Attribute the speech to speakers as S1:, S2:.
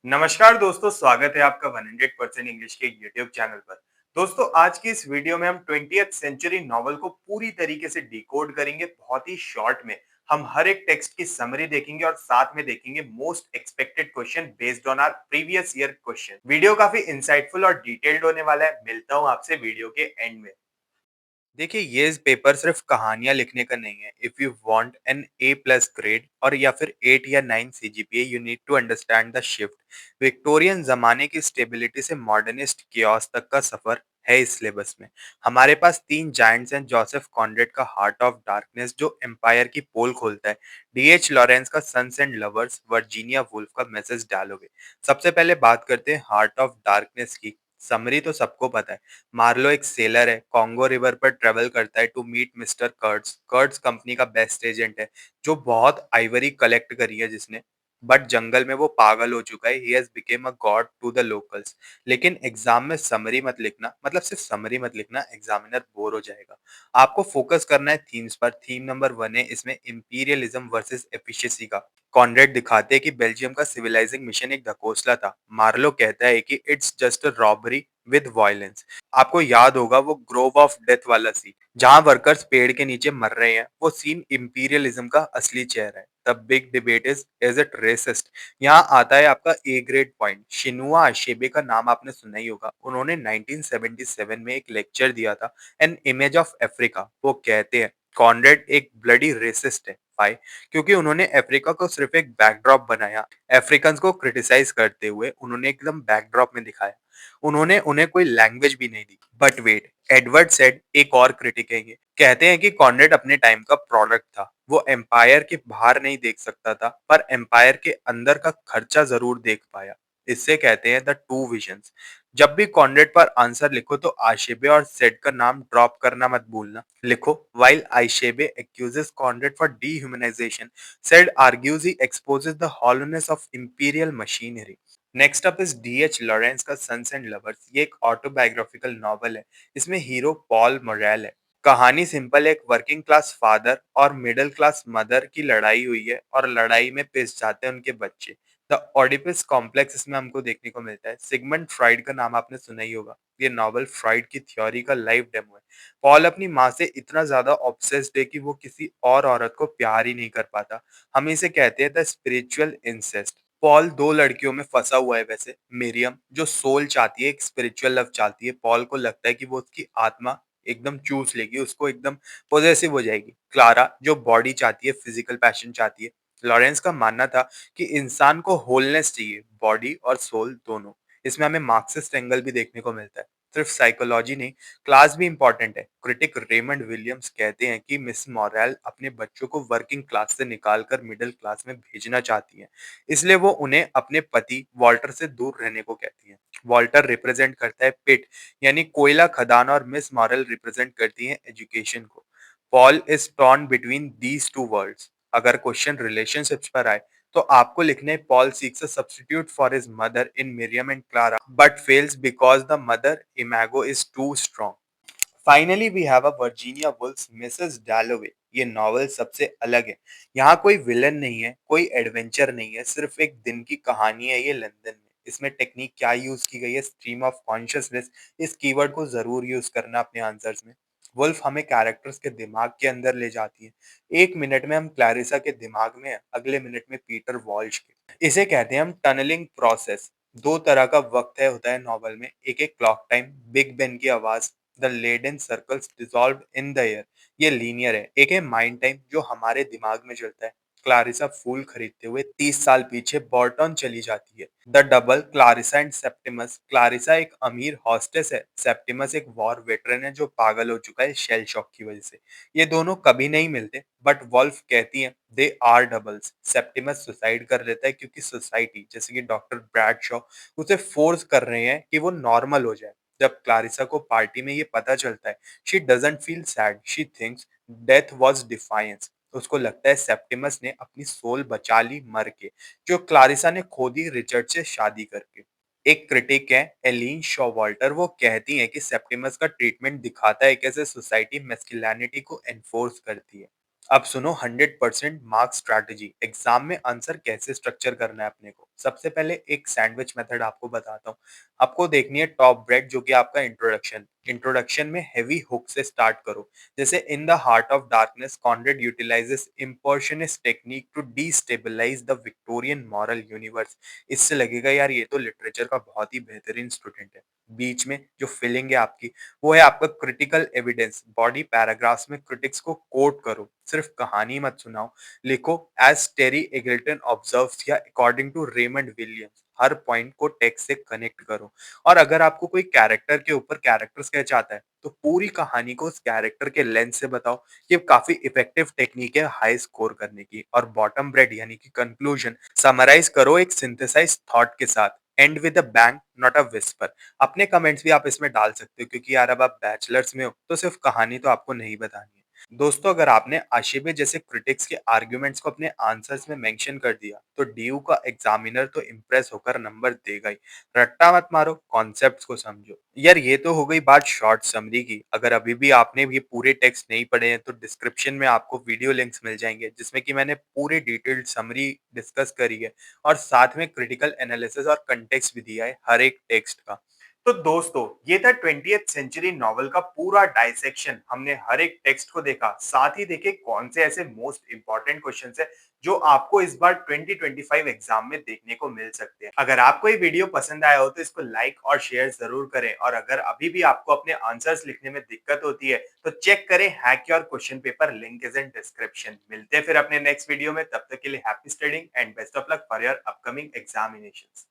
S1: नमस्कार दोस्तों, स्वागत है आपका 100% इंग्लिश के यूट्यूब चैनल पर। दोस्तों, आज की इस वीडियो में हम 20th सेंचुरी नॉवल को पूरी तरीके से डिकोड करेंगे बहुत ही शॉर्ट में। हम हर एक टेक्स्ट की समरी देखेंगे और साथ में देखेंगे most expected question based on our previous year question. Video काफी इंसाइटफुल और डिटेल्ड होने वाला है। मिलता हूँ आपसे वीडियो के एंड में। देखिए, ये पेपर सिर्फ कहानियां लिखने का नहीं है। If you want an A plus grade और या फिर 8 या 9 CGPA, you need to understand the shift. Victorian जमाने की स्टेबिलिटी से मॉडर्निस्ट कियोस तक का सफर है इस सिलेबस में। हमारे पास तीन जायंट्स हैं। जोसेफ कॉनरेड का हार्ट ऑफ डार्कनेस जो एम्पायर की पोल खोलता है, डीएच लॉरेंस का Sons and Lovers, Virginia Woolf का मैसेज डालोगे। सबसे पहले बात करते हैं हार्ट ऑफ डार्कनेस की। समरी तो सबको पता है। मार्लो एक सेलर है, कॉन्गो रिवर पर ट्रेवल करता है टू मीट मिस्टर कर्ट्स। कर्ट्स कंपनी का बेस्ट एजेंट है जो बहुत आइवरी कलेक्ट करी है जिसने। बट जंगल में वो पागल हो चुका है। He has become a god to the locals. लेकिन एग्जाम में समरी मत लिखना, मतलब सिर्फ समरी मत लिखना, एग्जामिनर बोर हो जाएगा। आपको फोकस करना है थीम्स पर। थीम नंबर 1 है इसमें इंपीरियलिज्म वर्सेस एफिशिएंसी का। कॉनरेड दिखाते हैं कि बेल्जियम का सिविलाइजिंग मिशन एक ढकोसला था। मार्लो कहता है कि it's just a robbery with violence. आपको याद होगा वो ग्रोव ऑफ डेथ वाला सीन, जहां वर्कर्स पेड़ के नीचे मर रहे हैं। वो सीन इंपीरियलिज्म का असली चेहरा है। The big debate is it racist. यहाँ आता है आपका ए ग्रेड पॉइंट। शिनुआ अशेबे का नाम आपने सुना ही होगा। उन्होंने 1977 में एक लेक्चर दिया था, एन इमेज ऑफ अफ्रीका। वो कहते हैं कॉनरेड एक ब्लडी रेसिस्ट है। Why? क्योंकि उन्होंने अफ्रीका को सिर्फ एक बैकड्रॉप बनाया। अफ्रीकन को क्रिटिसाइज करते हुए उन्होंने एकदम बैकड्रॉप में दिखाया। उन्होंने उन्हें कोई लैंग्वेज भी नहीं दी। बट वेट, एडवर्ड सेड, एक और क्रिटिक है ये, कहते हैं कि कॉनरेड अपने टाइम का प्रोडक्ट था। वो एम्पायर के बाहर नहीं देख सकता था, पर एम्पायर के अंदर का खर्चा जरूर देख पाया। इससे कहते हैं द टू विजन्स। जब भी कॉनरेड पर आंसर लिखो तो आशेबे और सेड का नाम ड्रॉप करना मत भूलना। लिखो while Aishebe accuses Conrad for dehumanization, said argues he exposes the hollowness of imperial machinery. Next up is DH Lawrence का सन्स एंड लवर्स। ये एक ऑटोबायोग्राफिकल नॉवल है। इसमें हीरो पॉल मोरेल है। कहानी सिंपल है। एक वर्किंग क्लास फादर और मिडिल क्लास मदर की लड़ाई हुई है और लड़ाई में पिस जाते हैं उनके बच्चे। द ओडिपस कॉम्प्लेक्स इसमें हमको देखने को मिलता है। सिगमंड फ्राइड का नाम आपने सुना ही होगा। ये नॉवल फ्राइड की थ्योरी का लाइव डेमो है। पॉल अपनी माँ से इतना ज्यादा ऑब्सेस्ड है कि वो किसी और औरत को प्यार ही नहीं कर पाता। हम इसे कहते हैं द स्पिरिचुअल इंसेस्ट। पॉल दो लड़कियों में फंसा हुआ है वैसे। मिरियम जो सोल चाहती है, एक स्पिरिचुअल लव चाहती है। पॉल को लगता है कि वो उसकी आत्मा एकदम चूस लेगी, उसको एकदम पोजेसिव हो जाएगी। क्लारा जो बॉडी चाहती है, फिजिकल पैशन चाहती है। लॉरेंस का मानना था कि इंसान को होलनेस चाहिए, बॉडी और सोल दोनों। इसमें हमें मार्क्सिस्ट एंगल भी देखने को मिलता है। सिर्फ साइकोलॉजी नहीं, क्लास भी इंपॉर्टेंट है। क्रिटिक रेमंड विलियम्स कहते हैं कि मिस मॉरेल अपने बच्चों को वर्किंग क्लास से निकालकर मिडिल क्लास में भेजना चाहती हैं। इसलिए वो उन्हें अपने पति वॉल्टर से दूर रहने को कहती हैं। वॉल्टर रिप्रेजेंट करता है पिट, यानी कोयला खदान, और मिस मॉरेल रिप्रेजेंट करती हैं एजुकेशन को। Paul is torn between these two worlds. अगर क्वेश्चन रिलेशनशिप्स पर आए तो आपको लिखने Paul seeks a substitute for his mother in Miriam and Clara but fails because the mother imago is too strong. Finally we have a Virginia Woolf's Mrs Dalloway. ये novel सबसे अलग है। यहाँ कोई विलन नहीं है, कोई एडवेंचर नहीं है, सिर्फ एक दिन की कहानी है ये लंदन में। इसमें टेक्निक क्या यूज की गई है, स्ट्रीम ऑफ कॉन्शियसनेस। इस कीवर्ड को जरूर यूज करना अपने आंसर्स में। वुल्फ हमें कैरेक्टर्स के दिमाग के अंदर ले जाती है। एक मिनट में हम क्लैरिसा के दिमाग में हैं, अगले मिनट में पीटर वॉल्श के। इसे कहते हैं हम टनलिंग प्रोसेस। दो तरह का वक्त है होता है नॉवल में। एक एक क्लॉक टाइम, बिग बेन की आवाज, the leaden circles dissolved in the air. ये लीनियर है। एक है माइंड टाइम जो हमारे दिमाग में चलता है। क्लारिसा फूल खरीदते हुए 30 साल पीछे बॉर्टन चली जाती है। The double, Clarissa and Septimus. Clarissa एक अमीर हॉस्टेस है। सेप्टिमस एक वॉर वेटरन है जो पागल हो चुका है शेल शॉक की वजह से। ये दोनों कभी नहीं मिलते, बट वॉल्फ कहती है they are doubles. Septimus suicide कर लेता है क्योंकि सोसाइटी, जैसे कि डॉक्टर ब्रैडशॉ, उसे फोर्स कर रहे हैं कि वो नॉर्मल हो जाए। जब क्लारिसा को पार्टी में ये पता चलता है, she doesn't feel sad, she thinks death was defiance. उसको लगता है सेप्टिमस ने अपनी सोल बचा ली मर के, जो क्लारिसा ने खो दी रिचर्ड से शादी करके। एक क्रिटिक है एलिन शॉ वॉल्टर। वो कहती हैं कि सेप्टिमस का ट्रीटमेंट दिखाता है कैसे सोसाइटी मैस्कुलिनिटी को एनफोर्स करती है। अब सुनो 100% मार्क्स स्ट्रैटेजी। एग्जाम में आंसर कैसे स्ट्रक्चर करना है अपने को। सबसे पहले एक सैंडविच मेथड आपको बताता हूँ। आपको देखनी है टॉप ब्रेड जो कि आपका इंट्रोडक्शन। इंट्रोडक्शन में हेवी हुक से स्टार्ट करो। जैसे in the heart of darkness Conrad utilizes impressionist technique to destabilize the Victorian moral universe. इससे लगेगा यार ये तो लिटरेचर का बहुत ही बेहतरीन स्टूडेंट है। बीच में जो फीलिंग है आपकी वो है आपका क्रिटिकल एविडेंस। बॉडी पैराग्राफ्स में क्रिटिक्स को कोट करो, सिर्फ कहानी मत सुनाओ। लिखो एज टेरी एगल्टन ऑब्जर्व्स या अकॉर्डिंग टू रेमंड विलियम्स। हर पॉइंट को टेक्स्ट से कनेक्ट करो। और अगर आपको कोई कैरेक्टर के ऊपर कैरेक्टर स्केच आता है तो पूरी कहानी को उस कैरेक्टर के लेंस से बताओ। ये काफी इफेक्टिव टेक्निक है हाई स्कोर करने की। और बॉटम ब्रेड यानी कि कंक्लूजन समराइज करो एक सिंथेसाइज थॉट के साथ। And with a bang not a whisper. अपने कमेंट्स भी आप इसमें डाल सकते हो क्योंकि यार अब आप बैचलर्स में हो तो सिर्फ कहानी तो आपको नहीं बतानी है। दोस्तों अगर आपने आशिबे जैसे क्रिटिक्स के आर्ग्यूमेंट्स को अपने आंसर्स में मेंशन कर दिया तो डीयू का एग्जामिनर तो इम्प्रेस होकर नंबर देगा ही। रट्टा मत मारो, कॉन्सेप्ट्स को समझो। यार ये तो हो गई बात शॉर्ट समरी की। अगर अभी भी आपने ये पूरे टेक्स्ट नहीं पढ़े हैं तो डिस्क्रिप्शन में आपको वीडियो लिंक्स मिल जाएंगे जिसमें कि मैंने पूरे डिटेल्ड समरी डिस्कस करी है और साथ में क्रिटिकल एनालिसिस और कंटेक्स्ट भी दिया है हर एक टेक्स्ट का। तो दोस्तों ये था 20th सेंचुरी नॉवल का पूरा डाइसेक्शन। हमने हर एक टेक्स्ट को देखा, साथ ही देखे कौन से ऐसे मोस्ट इंपॉर्टेंट क्वेश्चंस है जो आपको इस बार 2025 एग्जाम में देखने को मिल सकते हैं। अगर आपको ये वीडियो पसंद आया हो तो इसको लाइक और शेयर जरूर करें। और अगर अभी भी आपको अपने आंसर्स लिखने में दिक्कत होती है तो चेक करें hack your question paper, link is in description. मिलते हैं फिर अपने नेक्स्ट वीडियो में, तब तक के लिए happy studying and best of luck for your upcoming examinations.